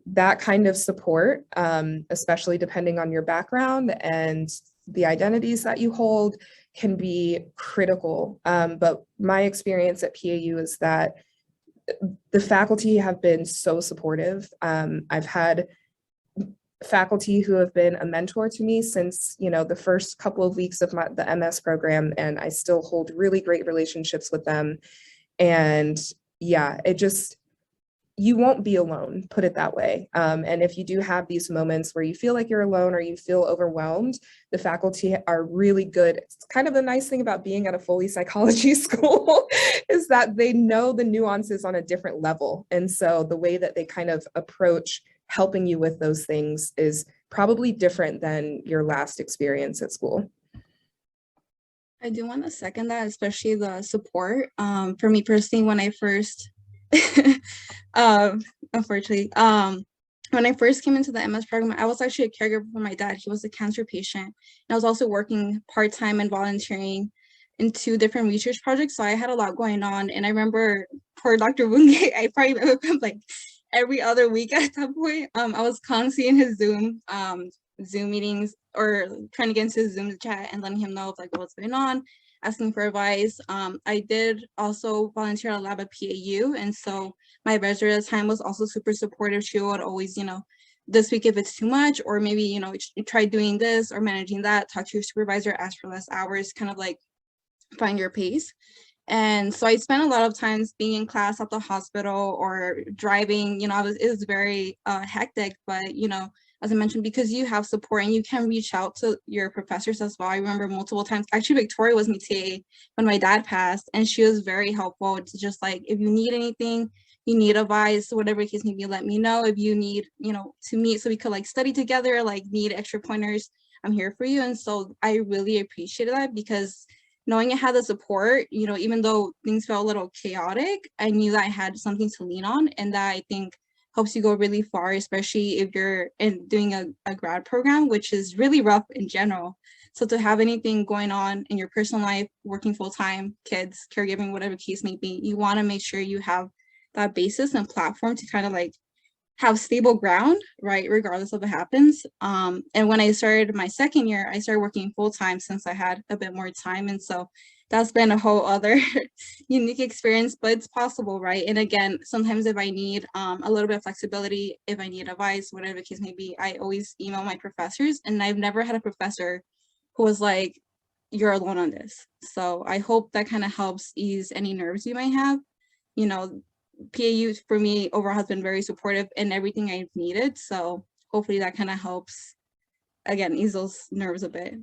that kind of support, especially depending on your background and the identities that you hold, can be critical. But my experience at PAU is that the faculty have been so supportive. I've had faculty who have been a mentor to me since, you know, the first couple of weeks of the MS program, and I still hold really great relationships with them. And yeah, you won't be alone, put it that way. And if you do have these moments where you feel like you're alone or you feel overwhelmed, the faculty are really good. It's kind of the nice thing about being at a fully psychology school is that they know the nuances on a different level. And so the way that they kind of approach helping you with those things is probably different than your last experience at school. I do want to second that, especially the support. For me personally, when I first Unfortunately. When I first came into the MS program, I was actually a caregiver for my dad. He was a cancer patient. And I was also working part-time and volunteering in 2 different research projects. So I had a lot going on. And I remember for Dr. Bunge, I probably met him like every other week at that point. I was constantly in his Zoom meetings or trying to get into his Zoom chat and letting him know of like what's going on, asking for advice. I did also volunteer at a lab at PAU. And so my advisor at the time was also super supportive. She would always, this week if it's too much, or maybe, try doing this or managing that, talk to your supervisor, ask for less hours, kind of like find your pace. And so I spent a lot of times being in class at the hospital or driving, it was very hectic, but, as I mentioned, because you have support and you can reach out to your professors as well. I remember multiple times, actually Victoria was my TA when my dad passed, and she was very helpful. It's just like, if you need anything, you need advice, whatever case may be, let me know. If you need, to meet so we could like study together, like need extra pointers, I'm here for you. And so I really appreciated that, because knowing I had the support, even though things felt a little chaotic, I knew that I had something to lean on, and that I think helps you go really far, especially if you're doing a grad program, which is really rough in general. So to have anything going on in your personal life, working full-time, kids, caregiving, whatever case may be, you want to make sure you have that basis and platform to kind of like have stable ground, right, regardless of what happens. And when I started my second year, I started working full-time since I had a bit more time. And so that's been a whole other unique experience, but it's possible, right? And again, sometimes if I need a little bit of flexibility, if I need advice, whatever the case may be, I always email my professors, and I've never had a professor who was like, you're alone on this. So I hope that kind of helps ease any nerves you might have. PAU for me overall has been very supportive in everything I've needed. So hopefully that kind of helps, again, ease those nerves a bit.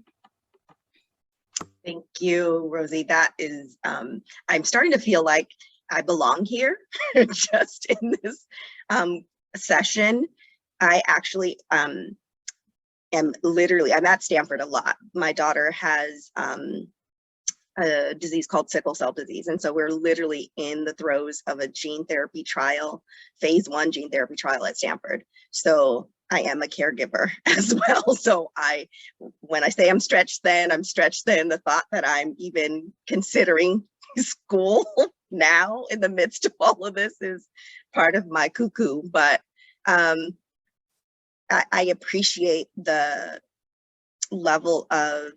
Thank you, Rosie. That is, I'm starting to feel like I belong here just in this session. I actually I'm at Stanford a lot. My daughter has a disease called sickle cell disease. And so we're literally in the throes of a gene therapy trial, phase 1 gene therapy trial at Stanford. So I am a caregiver as well. So when I say I'm stretched thin, the thought that I'm even considering school now in the midst of all of this is part of my cuckoo. But I appreciate the level of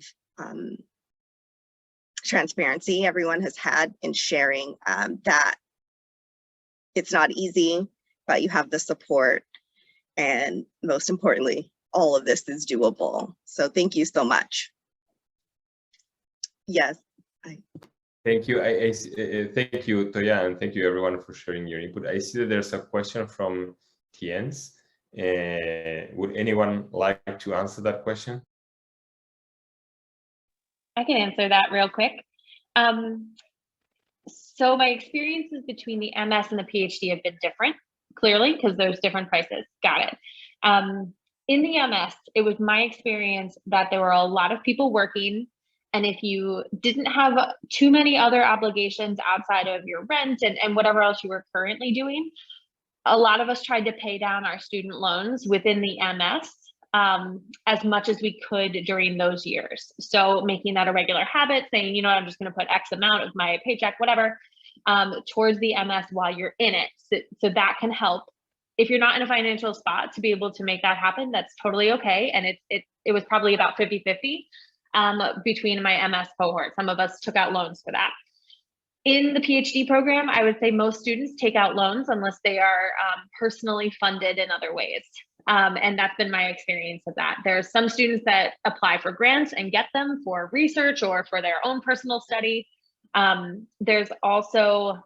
transparency everyone has had in sharing that it's not easy, but you have the support. And most importantly, all of this is doable. So thank you so much. Yes. Thank you. Thank you, Toya, and thank you everyone for sharing your input. I see that there's a question from Tiens. Would anyone like to answer that question? I can answer that real quick. So my experiences between the MS and the PhD have been different, clearly, because there's different prices. Got it. In the MS, it was my experience that there were a lot of people working, and if you didn't have too many other obligations outside of your rent and whatever else you were currently doing, a lot of us tried to pay down our student loans within the MS as much as we could during those years. So making that a regular habit, saying, I'm just going to put X amount of my paycheck, whatever, towards the MS while you're in it. So that can help. If you're not in a financial spot to be able to make that happen, that's totally okay. And it was probably about 50-50 between my MS cohort. Some of us took out loans for that. In the PhD program, I would say most students take out loans unless they are personally funded in other ways. And that's been my experience of that. There are some students that apply for grants and get them for research or for their own personal study. There's also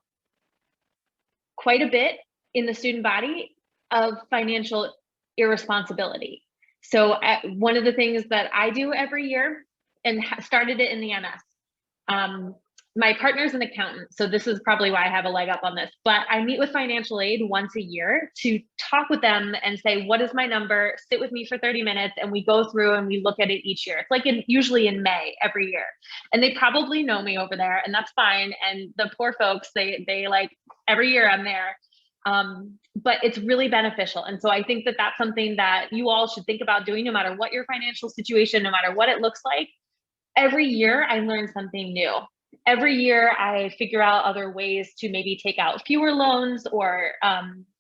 quite a bit in the student body of financial irresponsibility. So one of the things that I do every year, and started it in the MS, my partner's an accountant, so this is probably why I have a leg up on this, but I meet with financial aid once a year to talk with them and say, what is my number? Sit with me for 30 minutes and we go through and we look at it each year. It's like usually in May every year. And they probably know me over there, and that's fine. And the poor folks, they like every year I'm there. But it's really beneficial. And so I think that that's something that you all should think about doing, no matter what your financial situation, no matter what it looks like. Every year I learn something new. Every year I figure out other ways to maybe take out fewer loans, or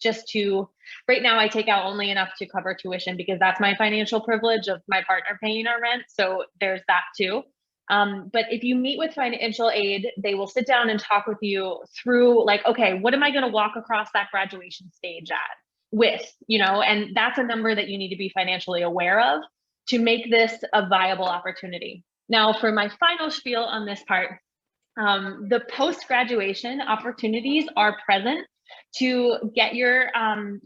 just to, right now I take out only enough to cover tuition because that's my financial privilege of my partner paying our rent. So there's that too. But if you meet with financial aid, they will sit down and talk with you through, like, okay, what am I going to walk across that graduation stage at with, and that's a number that you need to be financially aware of to make this a viable opportunity. Now, for my final spiel on this part, the post-graduation opportunities are present to get your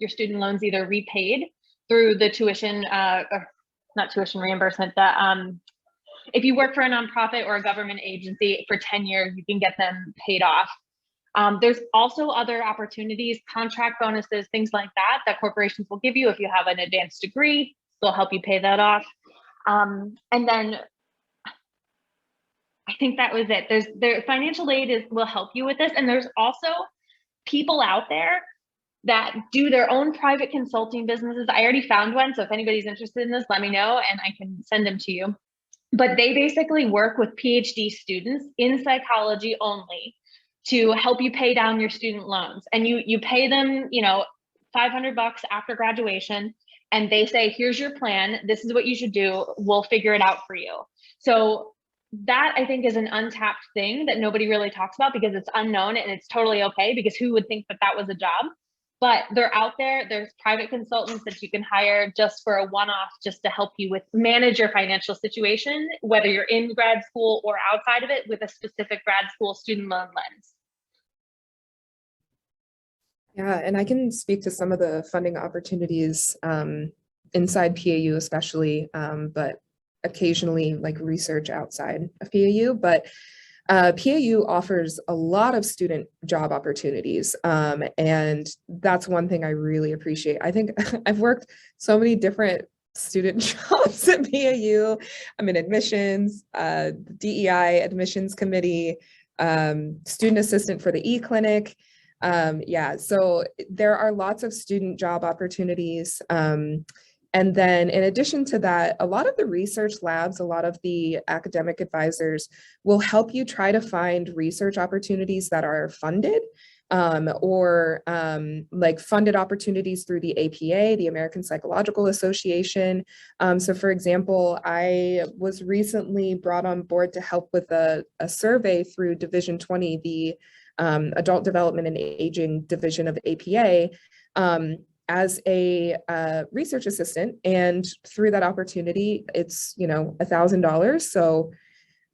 student loans either repaid through the tuition, or not tuition reimbursement, if you work for a nonprofit or a government agency for 10 years, you can get them paid off. There's also other opportunities, contract bonuses, things like that, that corporations will give you if you have an advanced degree. They'll help you pay that off. And then I think that was it. Their financial aid will help you with this. And there's also people out there that do their own private consulting businesses. I already found one. So if anybody's interested in this, let me know and I can send them to you. But they basically work with PhD students in psychology only to help you pay down your student loans. And you pay them, $500 after graduation. And they say, here's your plan. This is what you should do. We'll figure it out for you. So that, I think, is an untapped thing that nobody really talks about because it's unknown, and it's totally okay, because who would think that that was a job? But they're out there. There's private consultants that you can hire just for a one-off, just to help you manage your financial situation, whether you're in grad school or outside of it, with a specific grad school student loan lens. Yeah, and I can speak to some of the funding opportunities inside PAU especially, but occasionally like research outside of PAU. But PAU offers a lot of student job opportunities, and that's one thing I really appreciate. I think I've worked so many different student jobs at PAU. I'm in admissions, DEI admissions committee, student assistant for the e-clinic. Yeah, so there are lots of student job opportunities. And then in addition to that, a lot of the research labs, a lot of the academic advisors will help you try to find research opportunities that are funded, or like funded opportunities through the APA, the American Psychological Association. So for example, I was recently brought on board to help with a survey through Division 20, the Adult Development and Aging Division of APA, as a research assistant. And through that opportunity, it's, $1,000. So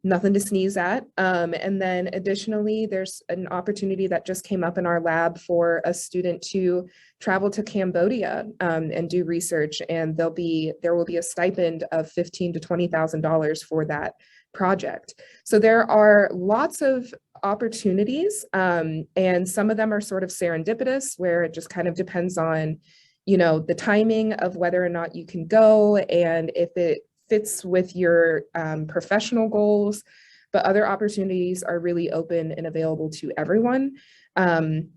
nothing to sneeze at. And then additionally, there's an opportunity that just came up in our lab for a student to travel to Cambodia and do research. And there will be a stipend of $15,000 to $20,000 for that project. So there are lots of opportunities, and some of them are sort of serendipitous, where it just kind of depends on, the timing of whether or not you can go and if it fits with your professional goals. But other opportunities are really open and available to everyone. And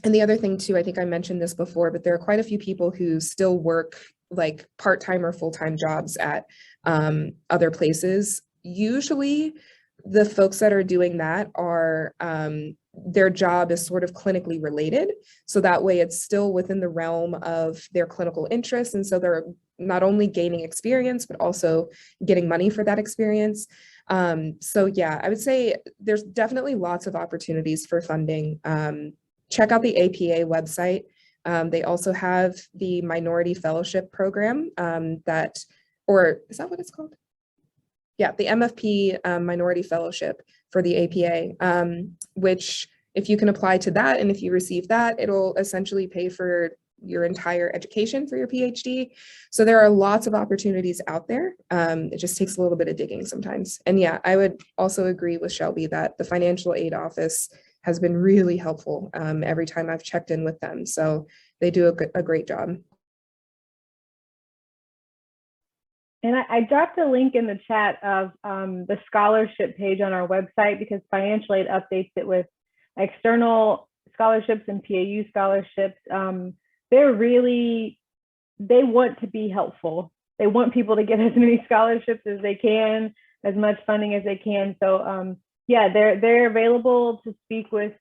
the other thing too, I think I mentioned this before, but there are quite a few people who still work like part-time or full-time jobs at other places. Usually the folks that are doing that are, their job is sort of clinically related. So that way it's still within the realm of their clinical interests. And so they're not only gaining experience, but also getting money for that experience. So yeah, I would say there's definitely lots of opportunities for funding. Check out the APA website. They also have the Minority Fellowship Program or is that what it's called? Yeah, the MFP Minority Fellowship for the APA, which if you can apply to that, and if you receive that, it'll essentially pay for your entire education for your PhD. So there are lots of opportunities out there. It just takes a little bit of digging sometimes. And yeah, I would also agree with Shelby that the financial aid office has been really helpful every time I've checked in with them. So they do a great job. And I dropped a link in the chat of the scholarship page on our website, because financial aid updates it with external scholarships and PAU scholarships, they want to be helpful. They want people to get as many scholarships as they can, as much funding as they can. So yeah, they're available to speak with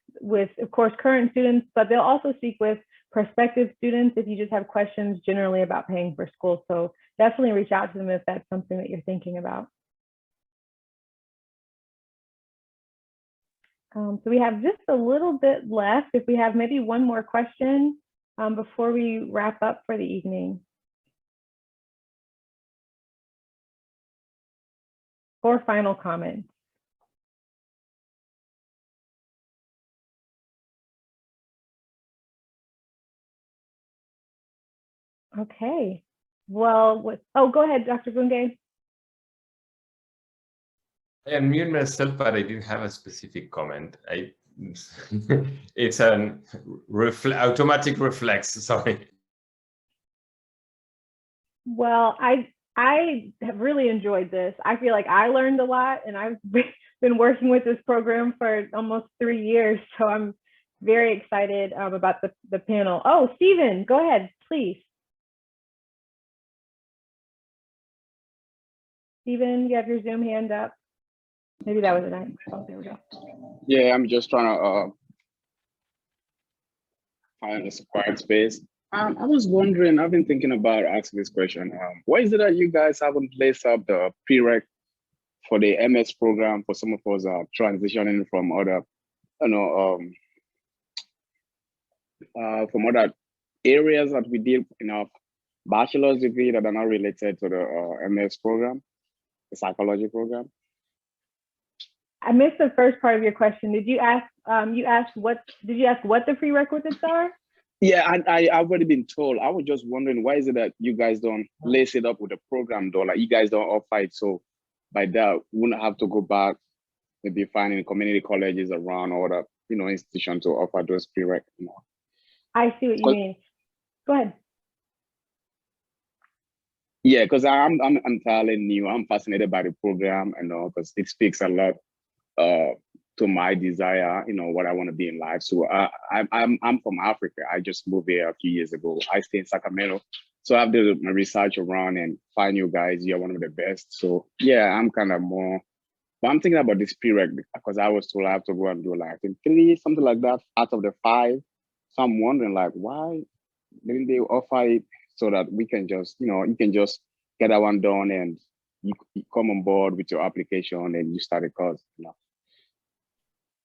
of course current students, but they'll also speak with prospective students if you just have questions generally about paying for school. So definitely reach out to them if that's something that you're thinking about. So we have just a little bit left. If we have maybe one more question before we wrap up for the evening. Or final comments. Okay. Well, oh, go ahead, Dr. Bungay. I unmuted myself, but I didn't have a specific comment. It's an automatic reflex. Sorry. Well, I have really enjoyed this. I feel like I learned a lot, and I've been working with this program for almost 3 years. So I'm very excited about the panel. Oh, Stephen, go ahead, please. Stephen, you have your Zoom hand up. Maybe that was it. Oh, there we go. Yeah, I'm just trying to find a quiet space. I was wondering, I've been thinking about asking this question. Why is it that you guys haven't placed up the prereq for the MS program for some of us transitioning from other, from other areas that we did in our bachelor's degree that are not related to the MS program, the psychology program? I missed the first part of your question. Did you ask? You asked what? Did you ask what the prerequisites are? Yeah, I've already been told. I was just wondering, why is it that you guys don't lace it up with the program though? Like you guys don't offer it, so by that we wouldn't have to go back, maybe finding community colleges around or the institution to offer those prereq. I see what you mean. Go ahead. Yeah, because I'm entirely new. I'm fascinated by the program, because it speaks a lot to my desire, what I want to be in life. So I'm from Africa. I just moved here a few years ago. I stay in Sacramento. So I've done my research around and find you guys. You're one of the best. So yeah, I'm kind of more, but I'm thinking about this prereq because I was told I have to go and do like 3, something like that out of the 5. So I'm wondering like, why didn't they offer it so that we can just, you can just get that one done and you come on board with your application and you start a course.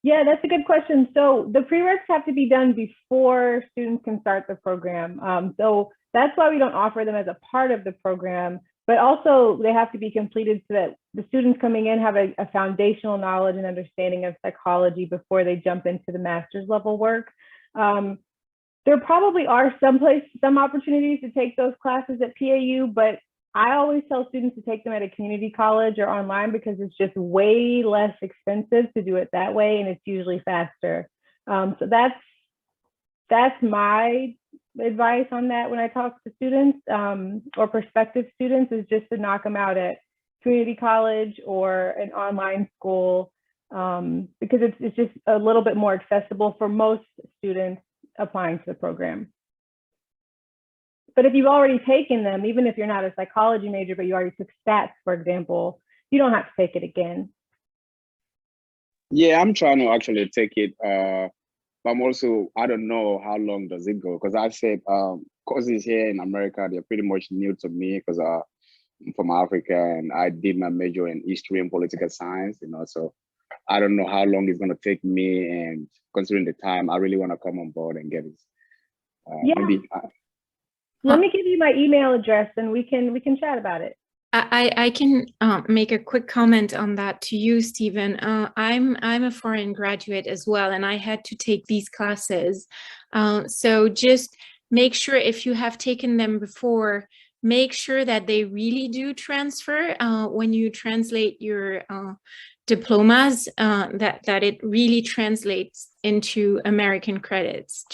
Yeah, that's a good question. So the prereqs have to be done before students can start the program. So that's why we don't offer them as a part of the program, but also they have to be completed so that the students coming in have a foundational knowledge and understanding of psychology before they jump into the master's level work. There probably are some opportunities to take those classes at PAU, but I always tell students to take them at a community college or online because it's just way less expensive to do it that way, and it's usually faster. So that's my advice on that when I talk to students or prospective students, is just to knock them out at community college or an online school because it's just a little bit more accessible for most students applying to the program. But if you've already taken them, even if you're not a psychology major, but you already took stats, for example, you don't have to take it again. Yeah, I'm trying to actually take it, but I'm also, I don't know how long does it go, because I said courses here in America, they're pretty much new to me because I'm from Africa and I did my major in history and political science, so I don't know how long it's going to take me, and considering the time, I really want to come on board and get it. Maybe. Let me give you my email address and we can chat about it. I can make a quick comment on that to you, Stephen. I'm a foreign graduate as well, and I had to take these classes. So just make sure if you have taken them before, make sure that they really do transfer when you translate your diplomas, that it really translates into American credits.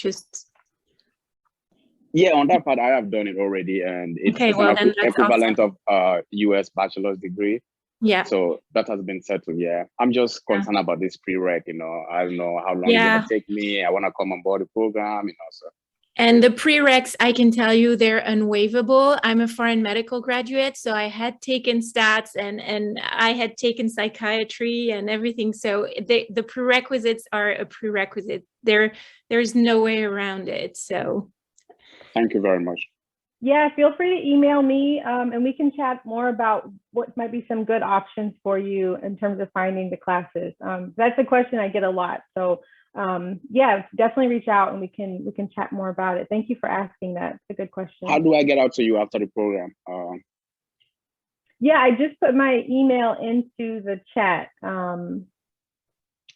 Yeah, on that part, I have done it already, and it's okay, well, then equivalent awesome. Of US bachelor's degree. Yeah. So that has been settled. Yeah. I'm just concerned about this prereq, you know. I don't know how long it's gonna take me. I want to come on board the program, you know. So. And the prereqs, I can tell you, they're unwaivable. I'm a foreign medical graduate, so I had taken stats and I had taken psychiatry and everything. So the prerequisites are a prerequisite. There's no way around it. So thank you very much. Yeah, feel free to email me and we can chat more about what might be some good options for you in terms of finding the classes. That's a question I get a lot. So yeah, definitely reach out and we can chat more about it. Thank you for asking that. It's a good question. How do I get out to you after the program? Yeah, I just put my email into the chat. All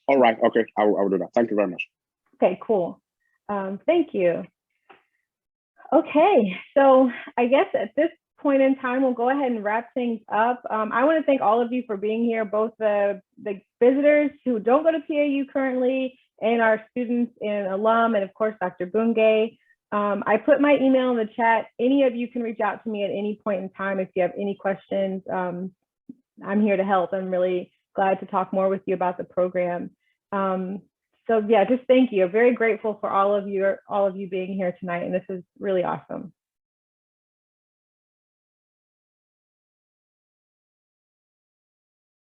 right. Okay. I will do that. Thank you very much. Okay, cool. Thank you. Okay, so I guess at this point in time, we'll go ahead and wrap things up. I want to thank all of you for being here, both the visitors who don't go to PAU currently and our students and alum, and of course, Dr. Bungay. I put my email in the chat. Any of you can reach out to me at any point in time if you have any questions. I'm here to help. I'm really glad to talk more with you about the program. So yeah, just thank you. I'm very grateful for all of you being here tonight, and this is really awesome.